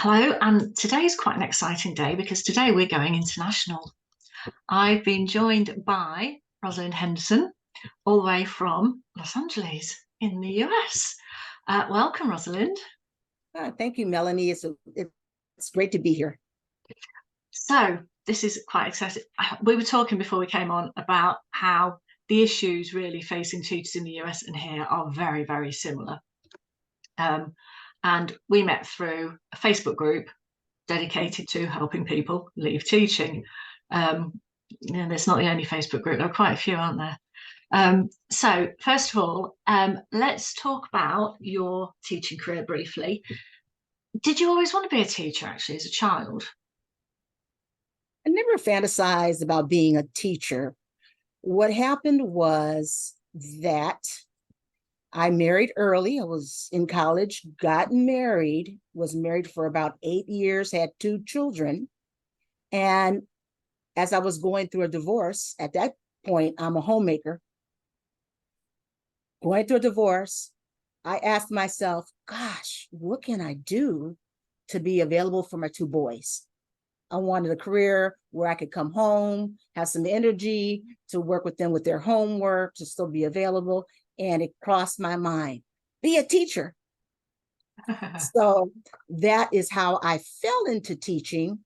Hello, and today is quite an exciting day because today we're going international. I've been joined by Rosalind Henderson, all the way from Los Angeles in the US. Welcome, Rosalind. Thank you, Melanie. It's great to be here. So, this is quite exciting. We were talking before we came on about how the issues really facing tutors in the US and here are very, very similar. And we met through a Facebook group dedicated to helping people leave teaching. It's not the only Facebook group. There are quite a few, aren't there? So first of all, let's talk about your teaching career briefly. Did you always want to be a teacher, actually, as a child? I never fantasized about being a teacher. What happened was that I married early. I was in college, got married, was married for about 8 years, had 2 children. And as I was going through a divorce, at that point, I'm a homemaker. Going through a divorce, I asked myself, gosh, what can I do to be available for my 2 boys? I wanted a career where I could come home, have some energy to work with them with their homework, to still be available. And it crossed my mind, be a teacher. So that is how I fell into teaching.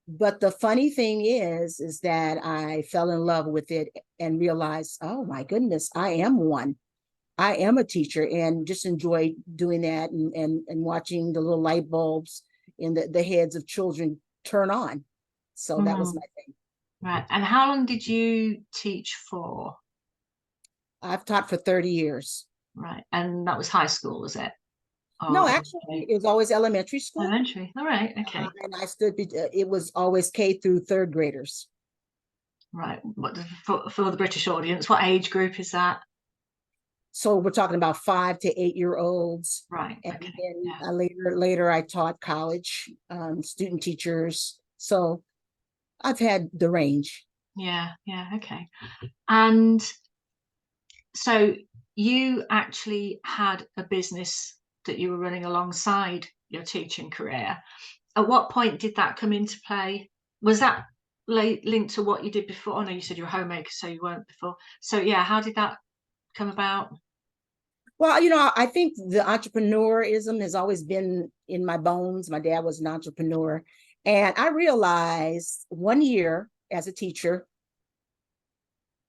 But the funny thing is that I fell in love with it and realized, oh my goodness, I am one. I am a teacher and just enjoy doing that and watching the little light bulbs in the heads of children turn on. So that was my thing. Right. And how long did you teach for? I've taught for 30 years. Right. And that was high school, was it? No, actually, it was always elementary school. Elementary. All right. Okay. And it was always K through 3rd graders. Right. For the British audience, what age group is that? So we're talking about 5 to 8-year-olds. Right. And Okay. then later I taught college, student teachers. So I've had the range. Yeah. Yeah. Okay. And so you actually had a business that you were running alongside your teaching career. At what point did that come into play? Was that linked to what you did before? Oh no, you said you were a homemaker, so you weren't before. So yeah, how did that come about? Well, I think the entrepreneurism has always been in my bones. My dad was an entrepreneur. And I realized one year as a teacher,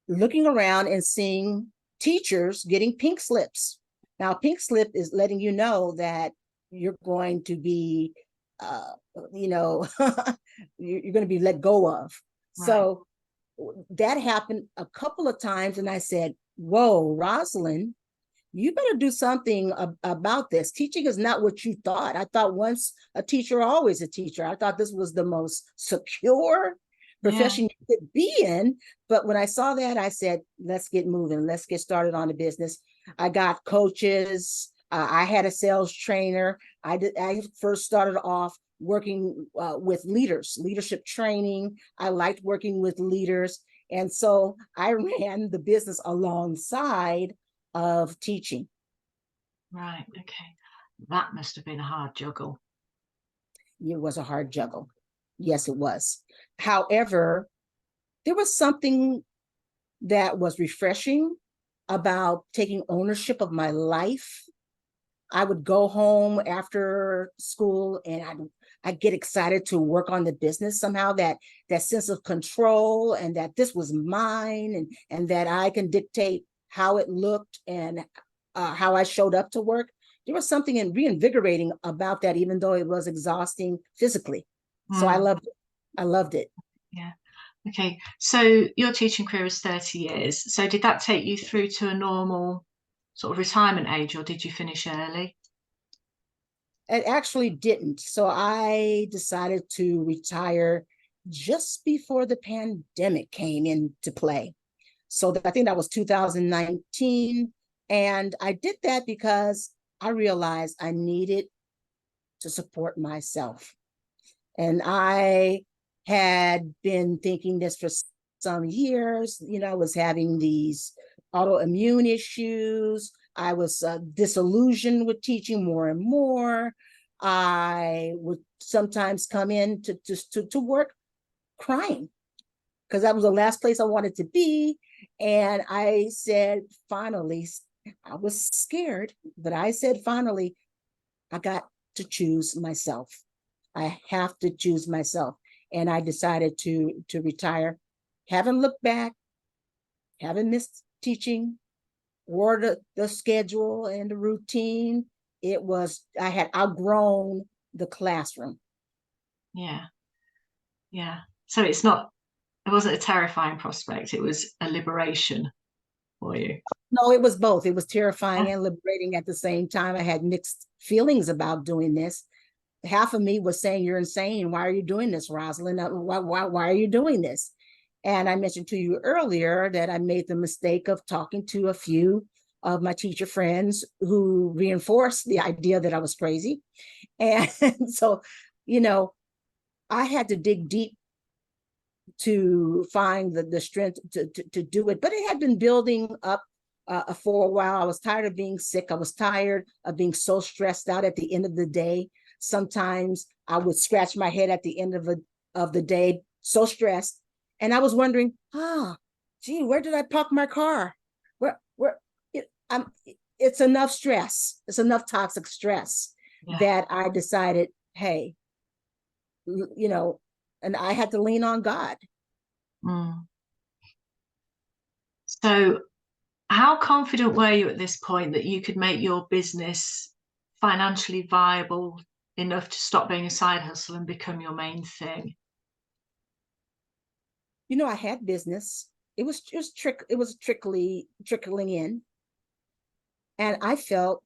looking around and seeing teachers getting pink slips. Now, pink slip is letting you know that you're going to be, you're going to be let go of. Right. So that happened a couple of times. And I said, whoa, Rosalind, you better do something about this. Teaching is not what you thought. I thought once a teacher, always a teacher. I thought this was the most secure profession you could be in. But when I saw that, I said, let's get moving. Let's get started on the business. I got coaches. I had a sales trainer. I first started off working with leaders, leadership training. I liked working with leaders. And so I ran the business alongside of teaching. Right. Okay. That must have been a hard juggle. It was a hard juggle. Yes, it was. However, there was something that was refreshing about taking ownership of my life. I would go home after school and I'd get excited to work on the business somehow, that sense of control and that this was mine and that I can dictate how it looked and how I showed up to work. There was something reinvigorating about that, even though it was exhausting physically. So I loved it. I loved it. Yeah. Okay. So your teaching career is 30 years. So did that take you through to a normal sort of retirement age, or did you finish early? It actually didn't. So I decided to retire just before the pandemic came into play. So I think that was 2019. And I did that because I realized I needed to support myself. And I had been thinking this for some years. I was having these autoimmune issues. I was disillusioned with teaching more and more. I would sometimes come in to work crying, because that was the last place I wanted to be. And I said, finally, I was scared, but I said, finally, I got to choose myself. I have to choose myself. And I decided to retire. Haven't looked back, haven't missed teaching or the schedule and the routine. It was, I had outgrown the classroom. Yeah. Yeah. So it wasn't a terrifying prospect. It was a liberation for you. No, it was both. It was terrifying Yeah. and liberating at the same time. I had mixed feelings about doing this. Half of me was saying, you're insane. Why are you doing this, Rosalind? Why are you doing this? And I mentioned to you earlier that I made the mistake of talking to a few of my teacher friends who reinforced the idea that I was crazy. And so, you know, I had to dig deep to find the strength to do it. But it had been building up for a while. I was tired of being sick. I was tired of being so stressed out at the end of the day. Sometimes I would scratch my head at the end of the day, so stressed. And I was wondering, gee, where did I park my car? It's enough stress. It's enough toxic stress that I decided, hey, you know, and I had to lean on God. Mm. So how confident were you at this point that you could make your business financially viable enough to stop being a side hustle and become your main thing? You know, I had business. It was trickling in. And I felt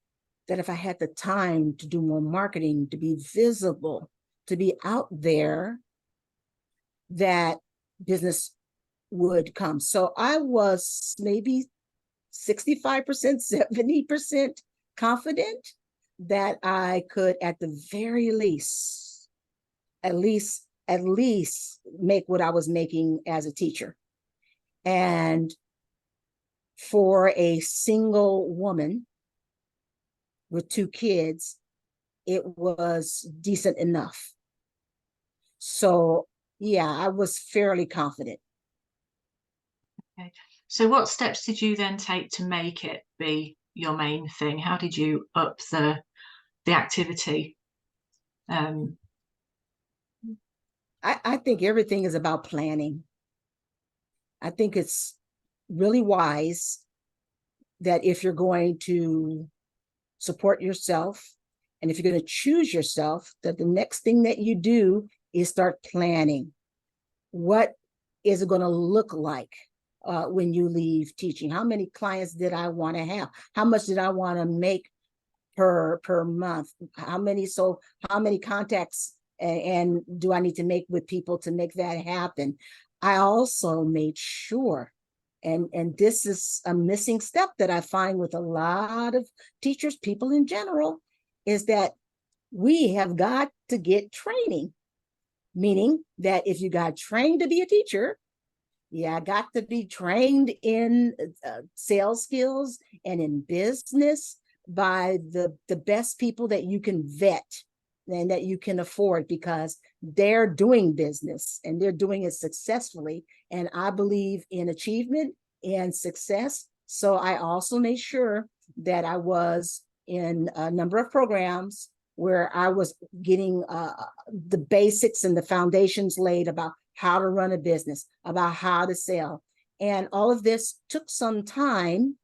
that if I had the time to do more marketing, to be visible, to be out there, that business would come. So I was maybe 65%, 70% confident that I could, at the very least, at least make what I was making as a teacher. And for a single woman with 2 kids, it was decent enough. So yeah, I was fairly confident. Okay. So what steps did you then take to make it be your main thing? How did you up the activity? I think everything is about planning. I think it's really wise that if you're going to support yourself and if you're going to choose yourself, that the next thing that you do is start planning. What is it going to look like when you leave teaching? How many clients did I want to have? How much did I want to make per month? How many contacts and do I need to make with people to make that happen? I also made sure, and this is a missing step that I find with a lot of teachers, people in general, is that we have got to get training. Meaning that if you got trained to be a teacher, yeah, got to be trained in sales skills and in business by the best people that you can vet and that you can afford, because they're doing business and they're doing it successfully. And I believe in achievement and success. So I also made sure that I was in a number of programs where I was getting the basics and the foundations laid about how to run a business, about how to sell. And all of this took some time.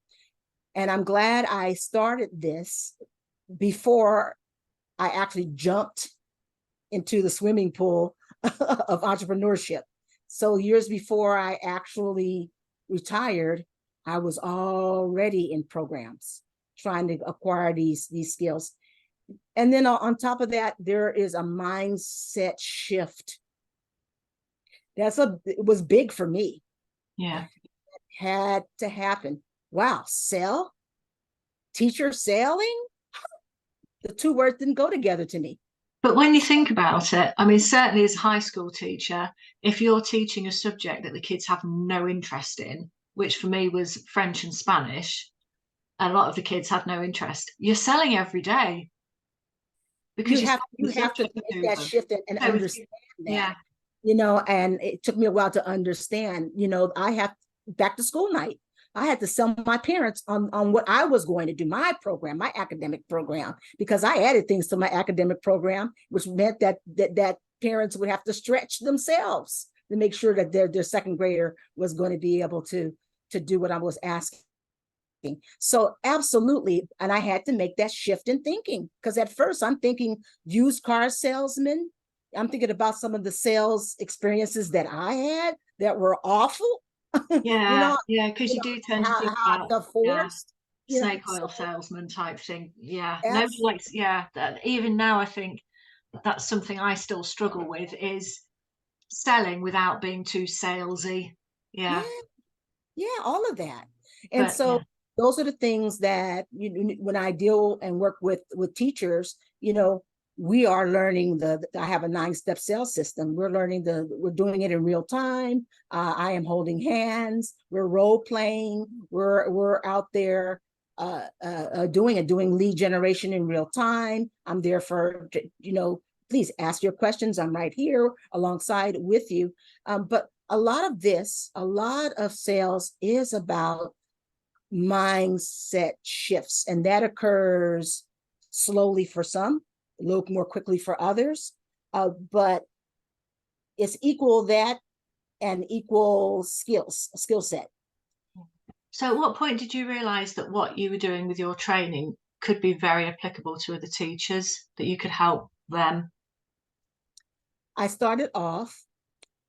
And I'm glad I started this before I actually jumped into the swimming pool of entrepreneurship. So years before I actually retired, I was already in programs trying to acquire these skills. And then on top of that, there is a mindset shift. It was big for me. Yeah. It had to happen. Wow, sell? Teacher selling? The 2 words didn't go together to me. But when you think about it, I mean, certainly as a high school teacher, if you're teaching a subject that the kids have no interest in, which for me was French and Spanish, a lot of the kids had no interest, you're selling every day. because you you have set you the have to subject make to that them. shift and So understand that, yeah, and it took me a while to understand. I have back to school night. I had to sell my parents on what I was going to do, my program, my academic program, because I added things to my academic program, which meant that parents would have to stretch themselves to make sure that their second grader was going to be able to do what I was asking. So absolutely. And I had to make that shift in thinking, because at first I'm thinking used car salesman. I'm thinking about some of the sales experiences that I had that were awful. you yeah, know, yeah, because you do tend to how think I about, felt yeah, forced, snake so oil salesman type thing. Yeah, nobody abs- likes, yeah, even now I think that's something I still struggle with, is selling without being too salesy. yeah, Yeah, yeah, all of that. And but so yeah, those are the things that when I deal and work with teachers, we are learning I have a 9-step sales system. We're doing it in real time. I am holding hands. We're role playing. We're out there doing lead generation in real time. I'm there for, please ask your questions. I'm right here alongside with you. But a lot of sales is about mindset shifts, and that occurs slowly for some, a little more quickly for others. But it's equal that and equal skill set. so at what point did you realize that what you were doing with your training could be very applicable to other teachers, that you could help them? I started off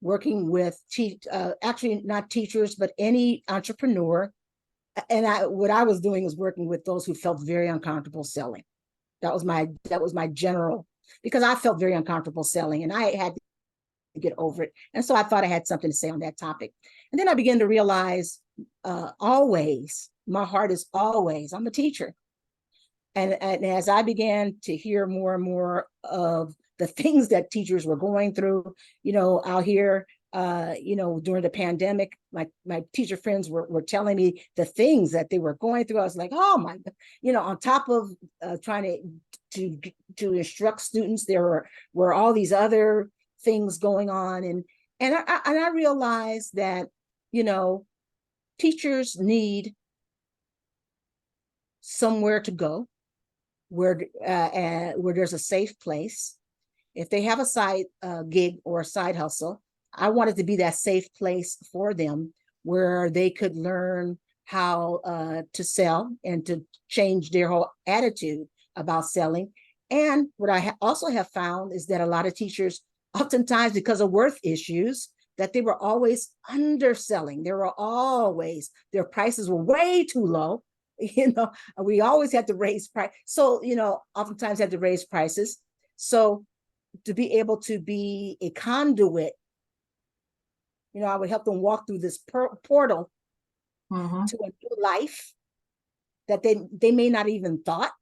working with actually not teachers, but any entrepreneur. And what I was doing was working with those who felt very uncomfortable selling. That was my general, because I felt very uncomfortable selling and I had to get over it. And so I thought I had something to say on that topic. And then I began to realize, always, my heart is always, I'm a teacher. And as I began to hear more and more of the things that teachers were going through, out here, during the pandemic, my teacher friends were telling me the things that they were going through. I was like, oh my, on top of trying to instruct students, there were all these other things going on, and I realized that teachers need somewhere to go where there's a safe place. If they have a side gig or a side hustle, I wanted to be that safe place for them where they could learn how to sell and to change their whole attitude about selling. And what I also have found is that a lot of teachers, oftentimes because of worth issues, that they were always underselling. Their prices were way too low. We always had to raise price. So, oftentimes had to raise prices. So to be able to be a conduit, I would help them walk through this portal Mm-hmm. to a new life that they may not even thought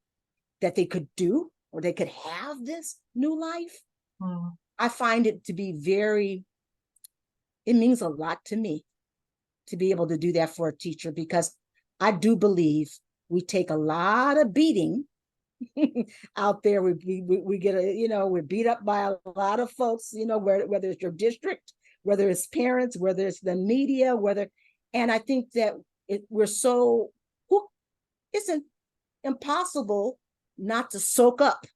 that they could do, or they could have this new life. Mm-hmm. I find it to be it means a lot to me to be able to do that for a teacher, because I do believe we take a lot of beating out there. We get we're beat up by a lot of folks, whether it's your district, whether it's parents, whether it's the media, and I think that it's impossible not to soak up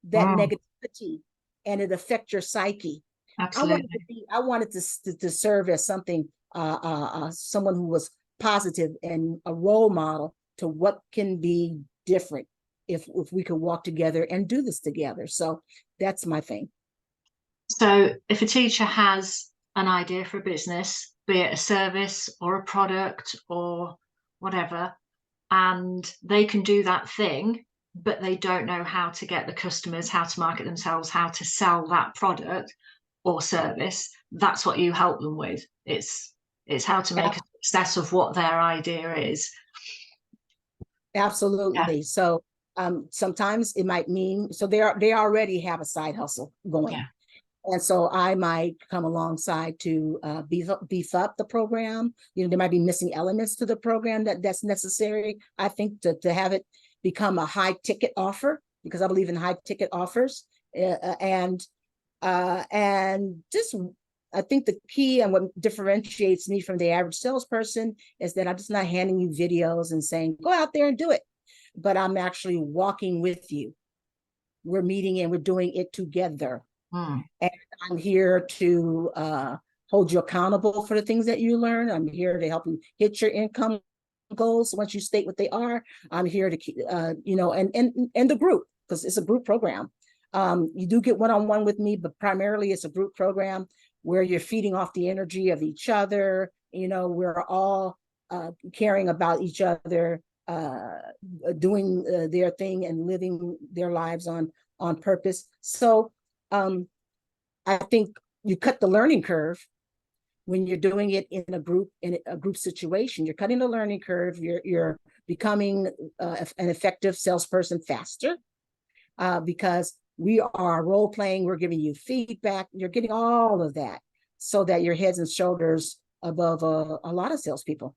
that negativity, and it affects your psyche. Absolutely. I wanted to serve as something, someone who was positive and a role model to what can be different if we could walk together and do this together. So that's my thing. So if a teacher has an idea for a business, be it a service or a product or whatever, and they can do that thing, but they don't know how to get the customers, how to market themselves, how to sell that product or service, that's what you help them with. It's how to make a success of what their idea is. Yeah, Absolutely. So sometimes it might mean, so they already have a side hustle going. yeah. And so I might come alongside to beef up the program. There might be missing elements to the program that's necessary, I think, to have it become a high ticket offer. because I believe in high ticket offers. And just, I think the key and what differentiates me from the average salesperson is that I'm just not handing you videos and saying, go out there and do it, but I'm actually walking with you. We're meeting and we're doing it together. And I'm here to hold you accountable for the things that you learn. I'm here to help you hit your income goals. Once you state what they are, I'm here to keep, you know, and the group, because it's a group program. You do get one-on-one with me, but primarily it's a group program where you're feeding off the energy of each other. You know, we're all caring about each other, doing their thing and living their lives on purpose. So I think you cut the learning curve when you're doing it in a group situation. You're cutting the learning curve. You're becoming an effective salesperson faster, because we are role playing. We're giving you feedback. You're getting all of that so that you're heads and shoulders above a lot of salespeople.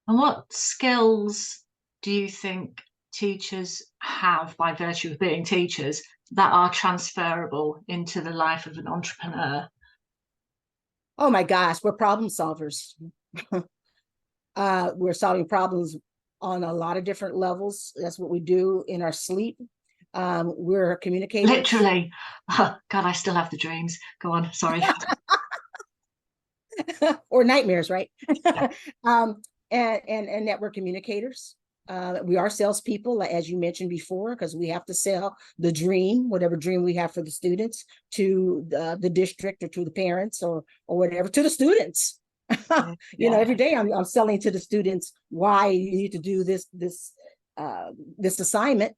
And what skills do you think teachers have by virtue of being teachers that are transferable into the life of an entrepreneur? Oh my gosh, we're problem solvers. We're solving problems on a lot of different levels. That's what we do in our sleep. We're communicators. Literally. Oh, God, I still have the dreams. Go on, sorry. Or nightmares, right? And network communicators. We are salespeople, as you mentioned before, because we have to sell the dream, whatever dream we have for the students, to the district or to the parents or whatever, to the students. You know, every day I'm selling to the students why you need to do this assignment.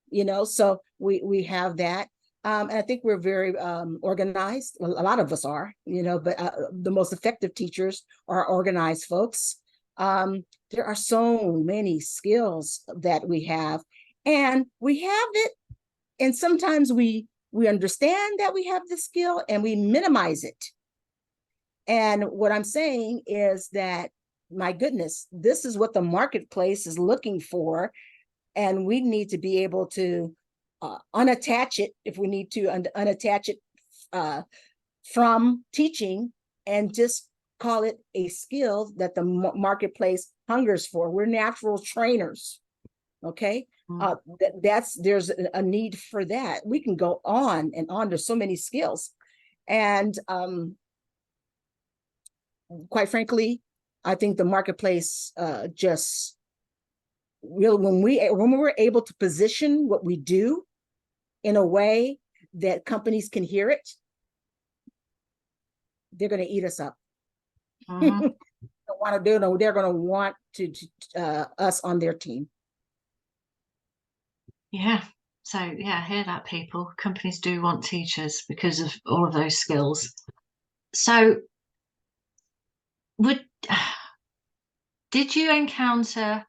You know, so we have that. And I think we're very organized. A lot of us are, you know, but the most effective teachers are organized folks. There are so many skills that we have, and we have it. And sometimes we understand that we have the skill and we minimize it. And what I'm saying is that, my goodness, this is what the marketplace is looking for. And we need to be able to unattach it, if we need to unattach it from teaching, and just call it a skill that the marketplace hungers for. We're natural trainers, okay? There's a need for that. We can go on and on. There's so many skills. And quite frankly, I think the marketplace just really, when we're able to position what we do in a way that companies can hear it, they're going to eat us up. They want to do it. They're going to want to us on their team. Yeah. So yeah, hear that, people. Companies do want teachers because of all of those skills. So did you encounter,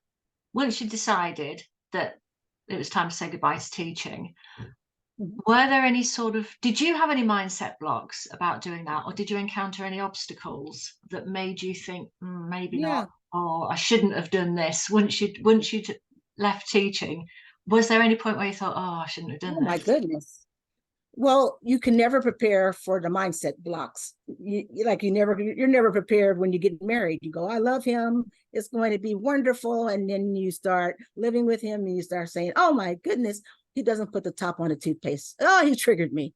once you decided that it was time to say goodbye to teaching, were there any did you have any mindset blocks about doing that, or did you encounter any obstacles that made you think maybe not, or I shouldn't have done this once you'd left teaching? Was there any point where you thought, oh, I shouldn't have done this? Oh my goodness. Well, you can never prepare for the mindset blocks. You're never prepared when you get married. You go, I love him, it's going to be wonderful. And then you start living with him and you start saying, oh my goodness, he doesn't put the top on the toothpaste. Oh, he triggered me.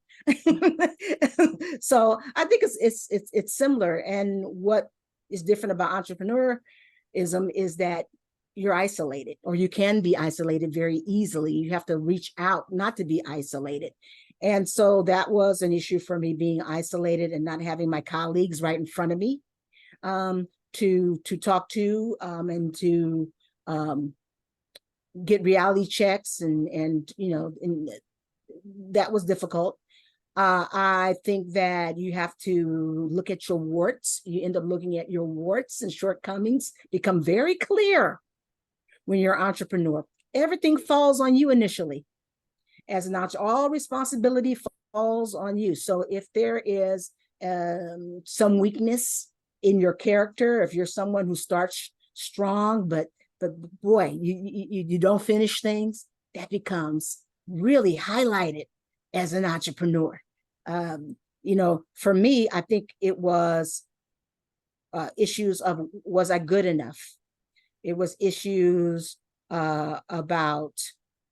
So I think it's similar. And what is different about entrepreneurism is that you're isolated, or you can be isolated very easily. You have to reach out not to be isolated. And so that was an issue for me, being isolated and not having my colleagues right in front of me to talk to and to get reality checks, and you know, and that was difficult. I think that you have to look at your warts. You end up looking at your warts, and shortcomings become very clear when you're an entrepreneur. Everything falls on you initially. As an entrepreneur, all responsibility falls on you. So if there is some weakness in your character, if you're someone who starts strong, but boy, you don't finish things, that becomes really highlighted as an entrepreneur. You know, for me, I think it was issues of, was I good enough? It was issues about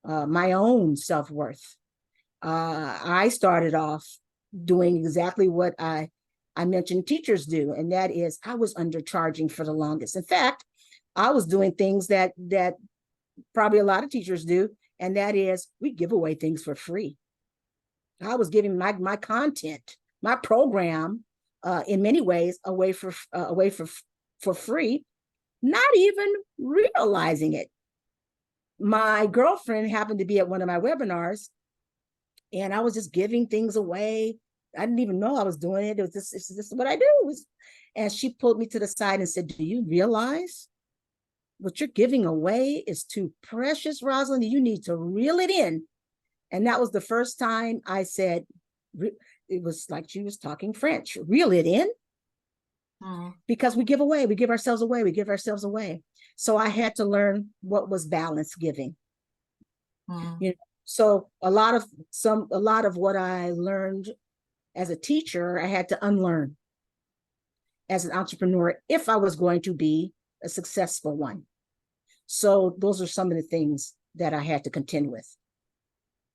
my own self-worth. I started off doing exactly what I mentioned teachers do, and that is I was undercharging for the longest. In fact, I was doing things that probably a lot of teachers do, and that is we give away things for free. I was giving my content, my program, in many ways away for free, not even realizing it. My girlfriend happened to be at one of my webinars, and I was just giving things away. I didn't even know I was doing it. It was this is what I do. And she pulled me to the side and said, "Do you realize what you're giving away is too precious, Rosalind? You need to reel it in." And that was the first time I said, it was like she was talking French, reel it in. Because we give away, we give ourselves away, we give ourselves away. So I had to learn what was balance giving. You know, so a lot of what I learned as a teacher, I had to unlearn as an entrepreneur if I was going to be a successful one. So those are some of the things that I had to contend with.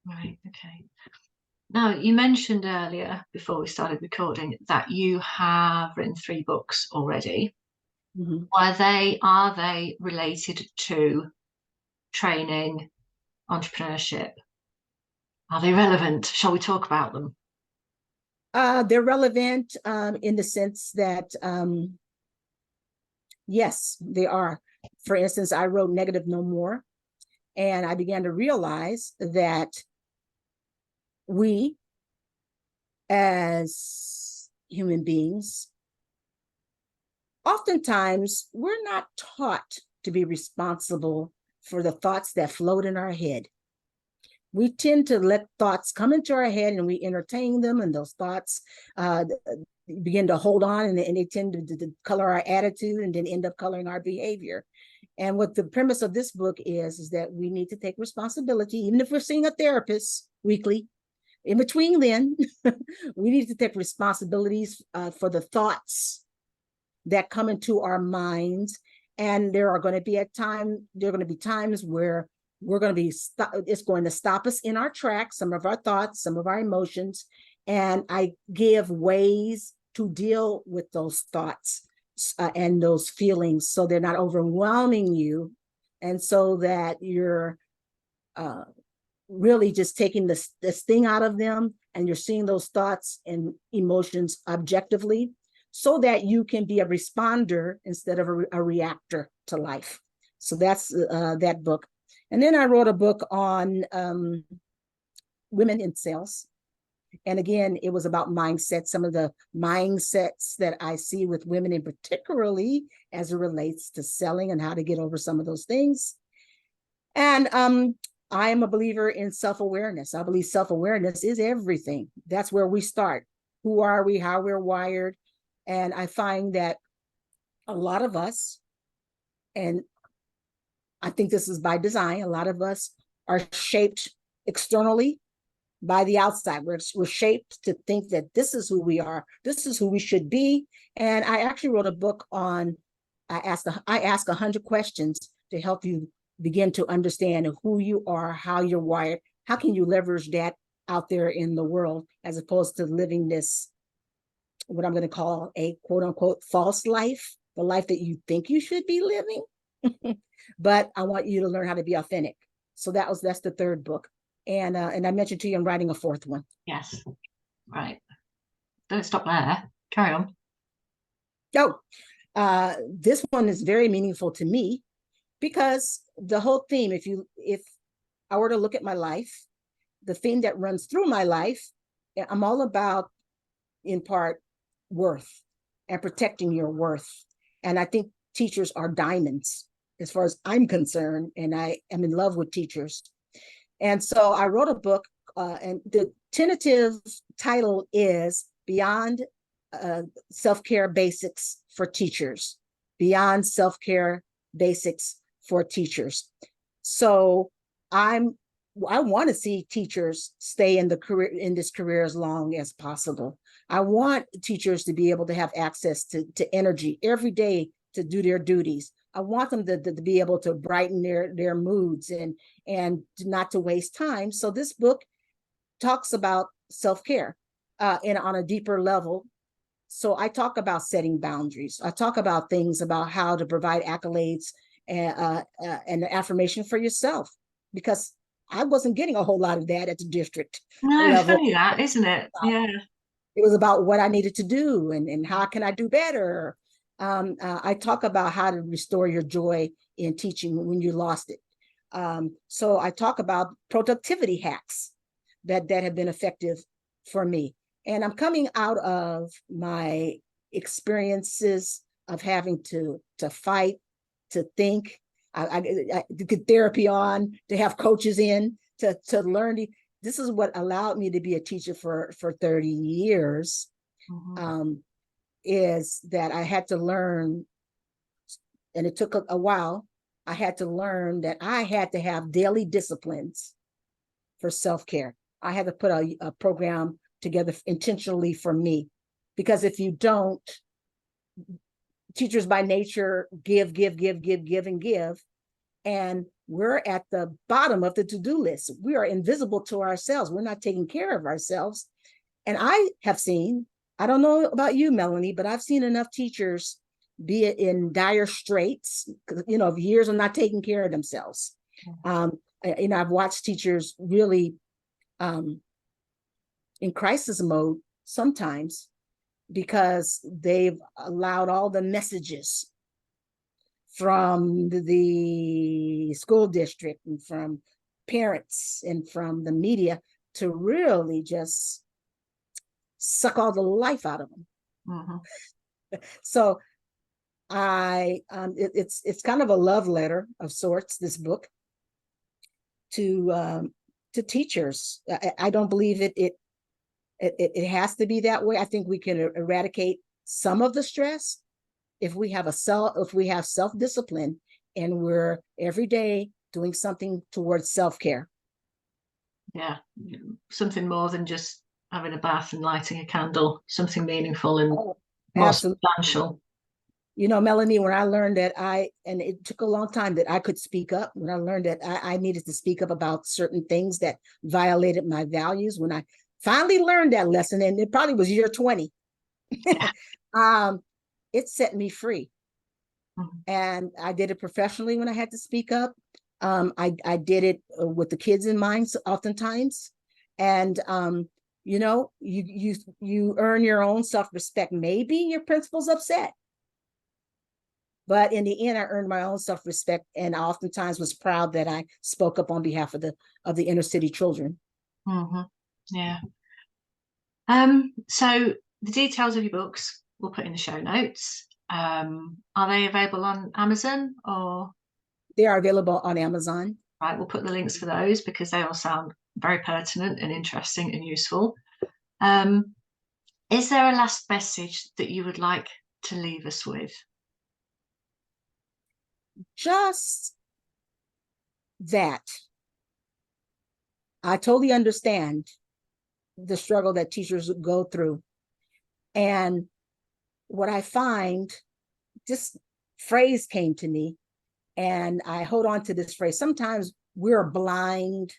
Right, okay. Now, you mentioned earlier, before we started recording, that you have written 3 books already. Are they related to training, entrepreneurship? Are they relevant? Shall we talk about them? They're relevant in the sense that, yes, they are. For instance, I wrote Negative No More, and I began to realize that we, as human beings, oftentimes we're not taught to be responsible for the thoughts that float in our head. We tend to let thoughts come into our head and we entertain them, and those thoughts begin to hold on, and they tend to color our attitude and then end up coloring our behavior. And what the premise of this book is that we need to take responsibility, even if we're seeing a therapist weekly. In between then, we need to take responsibilities for the thoughts that come into our minds. And there are going to be times where it's going to stop us in our tracks, some of our thoughts, some of our emotions. And I give ways to deal with those thoughts and those feelings so they're not overwhelming you, and so that you're really just taking this thing out of them, and you're seeing those thoughts and emotions objectively, so that you can be a responder instead of a reactor to life. So that's that book. And then I wrote a book on women in sales. And again, it was about mindset, some of the mindsets that I see with women, and particularly as it relates to selling and how to get over some of those things. And I am a believer in self-awareness. I believe self-awareness is everything. That's where we start. Who are we? How we're wired? And I find that a lot of us, and I think this is by design, a lot of us are shaped externally by the outside. We're shaped to think that this is who we are, this is who we should be. And I actually wrote a book on, I ask 100 questions to help you begin to understand who you are, how you're wired, how can you leverage that out there in the world, as opposed to living this, what I'm going to call a quote unquote false life, the life that you think you should be living. But I want you to learn how to be authentic. So that's the 3rd book. And I mentioned to you, I'm writing a 4th one. Yes. Right. Don't stop there. Carry on. Oh, this one is very meaningful to me, because the whole theme, if I were to look at my life, the theme that runs through my life, I'm all about, in part, worth and protecting your worth. And I think teachers are diamonds as far as I'm concerned, and I am in love with teachers. And so I wrote a book, and the tentative title is Beyond Self-Care Basics for Teachers. Beyond Self-Care Basics for Teachers. So I'm I want to see teachers stay in this career as long as possible. I want teachers to be able to have access to energy every day to do their duties. I want them to be able to brighten their moods and not to waste time. So this book talks about self-care and on a deeper level. So I talk about setting boundaries. I talk about things about how to provide accolades and affirmation for yourself, because I wasn't getting a whole lot of that at the district No, level. funny that, isn't it? Yeah. It was about what I needed to do and how can I do better. I talk about how to restore your joy in teaching when you lost it. So I talk about productivity hacks that have been effective for me. And I'm coming out of my experiences of having to fight, to think. I to get therapy on, to have coaches in, to learn. This is what allowed me to be a teacher for 30 years. Is that I had to learn, and it took a while. I had to learn that I had to have daily disciplines for self-care. I had to put a program together intentionally for me, because if you don't, teachers by nature give, and we're at the bottom of the to-do list. We are invisible to ourselves. We're not taking care of ourselves. And I have seen, I don't know about you, Melanie, but I've seen enough teachers be in dire straits, of years of not taking care of themselves. I've watched teachers really in crisis mode sometimes, because they've allowed all the messages from the school district and from parents and from the media to really just suck all the life out of them. So it's kind of a love letter of sorts, this book, to teachers. I don't believe it has to be that way. I think we can eradicate some of the stress if we have self-discipline, and we're every day doing something towards self-care. Yeah, something more than just having a bath and lighting a candle, something meaningful and more substantial. Melanie, when I learned that and it took a long time that I could speak up, when I learned that I needed to speak up about certain things that violated my values, when I finally learned that lesson, and it probably was year 20, it set me free. And I did it professionally when I had to speak up. I did it with the kids in mind oftentimes. And, you earn your own self-respect. Maybe your principal's upset, but in the end, I earned my own self-respect, and I oftentimes was proud that I spoke up on behalf of the inner city children. Yeah. So the details of your books we'll put in the show notes. Are they available on Amazon, or? They are available on Amazon. Right, we'll put the links for those because they all sound very pertinent and interesting and useful. Is there a last message that you would like to leave us with? Just that I totally understand the struggle that teachers go through. And what I find, this phrase came to me, and I hold on to this phrase. Sometimes we're blind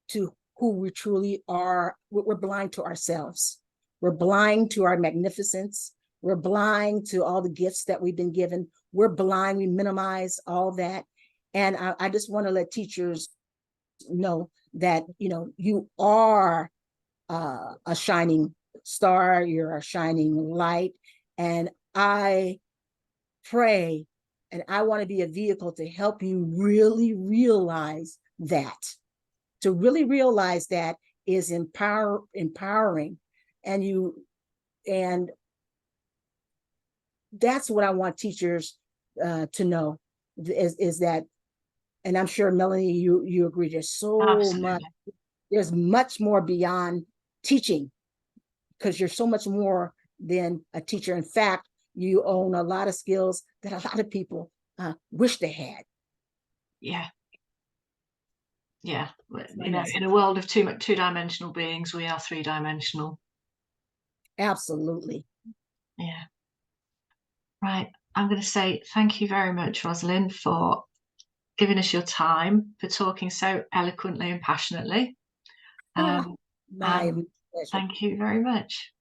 to who we truly are. We're blind to ourselves. We're blind to our magnificence. We're blind to all the gifts that we've been given. We're blind. We minimize all that. And I just want to let teachers know that, you are a shining star. You're a shining light. And I pray, and I want to be a vehicle to help you really realize that. To really realize that is empowering. And that's what I want teachers to know, is that, and I'm sure, Melanie, you agree, there's much more beyond teaching, because you're so much more than a teacher. In fact, you own a lot of skills that a lot of people wish they had. Yeah. Yeah, That's my you know, in a message. world of two-dimensional beings, we are three-dimensional. Absolutely. Yeah. Right. I'm going to say thank you very much, Rosalind, for giving us your time, for talking so eloquently and passionately. Ah, Um, my and pleasure. thank you very much.